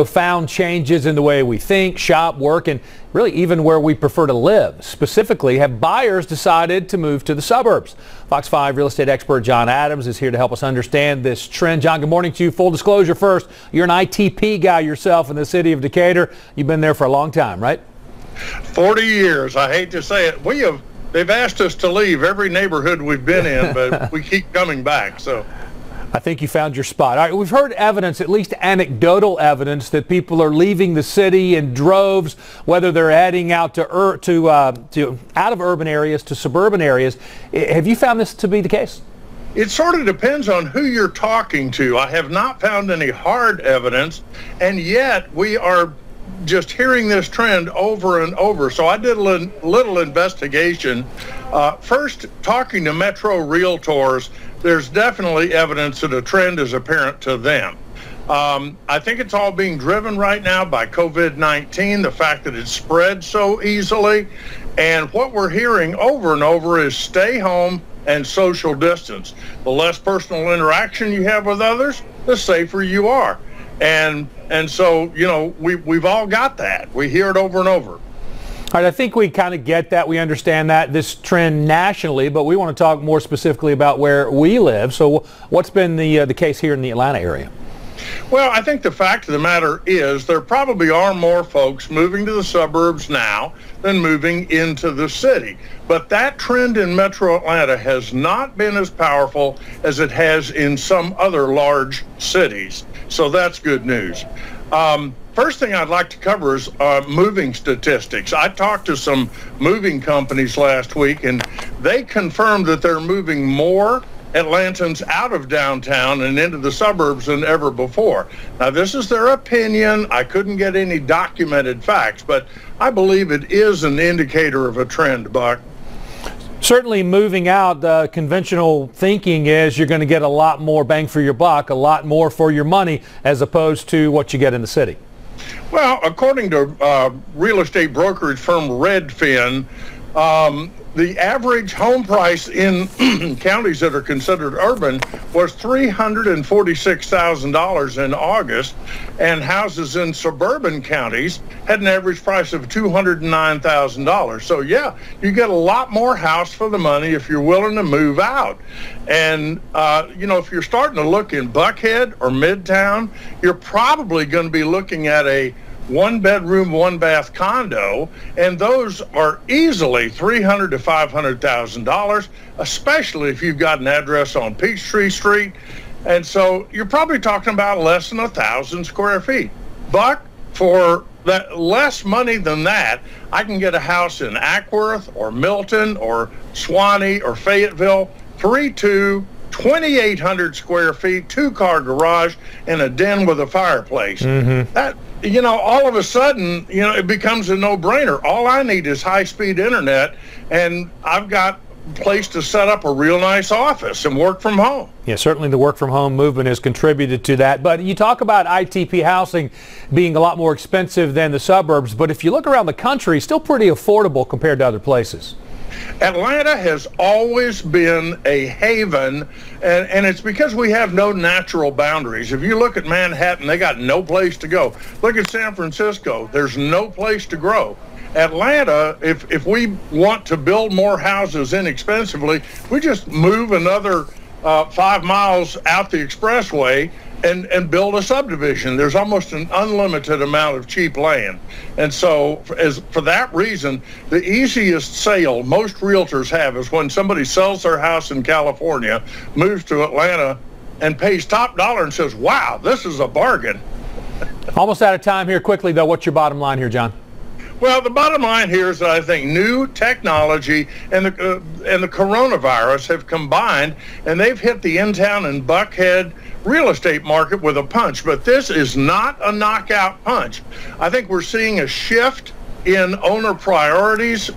Profound changes in the way we think, shop, work, and really even where we prefer to live. Specifically, have buyers decided to move to the suburbs? Fox 5 real estate expert John Adams is here to help us understand this trend. John, good morning to you. Full disclosure first, you're an ITP guy yourself in the city of Decatur. You've been there for a long time, right? 40 years. I hate to say it. They've asked us to leave every neighborhood we've been in, but we keep coming back. So I think you found your spot. All right, we've heard evidence, at least anecdotal evidence, that people are leaving the city in droves, whether they're heading out to out of urban areas to suburban areas. Have you found this to be the case? It sort of depends on who you're talking to. I have not found any hard evidence, and yet we are just hearing this trend over and over. So I did a little investigation. First, talking to Metro Realtors, there's definitely evidence that a trend is apparent to them. I think it's all being driven right now by COVID-19, the fact that it's spread so easily. And what we're hearing over and over is stay home and social distance. The less personal interaction you have with others, the safer you are. And so, you know, we've all got that. We hear it over and over. All right, I think we kind of get that. We understand that, this trend nationally, but we want to talk more specifically about where we live. So what's been the case here in the Atlanta area? Well, I think the fact of the matter is there probably are more folks moving to the suburbs now than moving into the city. But that trend in Metro Atlanta has not been as powerful as it has in some other large cities. So that's good news. First thing I'd like to cover is moving statistics. I talked to some moving companies last week, and they confirmed that they're moving more Atlantans out of downtown and into the suburbs than ever before. Now, this is their opinion. I couldn't get any documented facts, but I believe it is an indicator of a trend, Buck. Certainly moving out, conventional thinking is you're going to get a lot more bang for your buck, a lot more for your money, as opposed to what you get in the city. Well, according to real estate brokerage firm Redfin, the average home price in counties that are considered urban was $346,000 in August, and houses in suburban counties had an average price of $209,000. So yeah, you get a lot more house for the money if you're willing to move out. And you know, if you're starting to look in Buckhead or Midtown, you're probably going to be looking at a one-bedroom, one-bath condo, and those are easily $300,000 to $500,000, especially if you've got an address on Peachtree Street. And so you're probably talking about less than 1,000 square feet. But for that less money than that, I can get a house in Ackworth or Milton or Swanee or Fayetteville, 2,800 square feet, two-car garage, and a den with a fireplace. That, you know, all of a sudden, you know, it becomes a no-brainer. All I need is high-speed internet, and I've got a place to set up a real nice office and work from home. Yeah, certainly the work-from-home movement has contributed to that. But you talk about ITP housing being a lot more expensive than the suburbs, but if you look around the country, still pretty affordable compared to other places. Atlanta has always been a haven, and it's because we have no natural boundaries. If you look at Manhattan, they got no place to go. Look at San Francisco, there's no place to grow. Atlanta, if we want to build more houses inexpensively, we just move another 5 miles out the expressway and build a subdivision. There's almost an unlimited amount of cheap land. And so for that reason, the easiest sale most realtors have is when somebody sells their house in California, moves to Atlanta, and pays top dollar and says, wow, this is a bargain. Almost out of time here. Quickly, though, what's your bottom line here, John? Well, the bottom line here is that I think new technology and the coronavirus have combined, and they've hit the in-town and Buckhead real estate market with a punch. But this is not a knockout punch. I think we're seeing a shift in owner priorities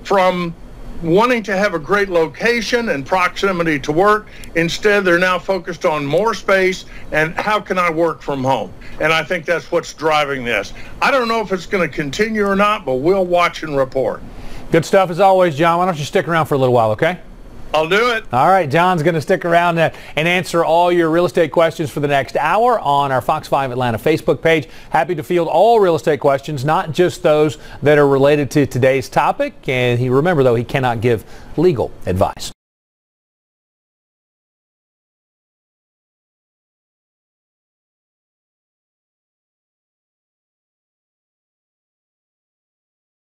from wanting to have a great location and proximity to work. Instead, they're now focused on more space and how can I work from home? And I think that's what's driving this. I don't know if it's going to continue or not, but we'll watch and report. Good stuff as always, John. Why don't you stick around for a little while, okay? I'll do it. All right, John's going to stick around and answer all your real estate questions for the next hour on our Fox 5 Atlanta Facebook page. Happy to field all real estate questions, not just those that are related to today's topic. And remember, though, he cannot give legal advice.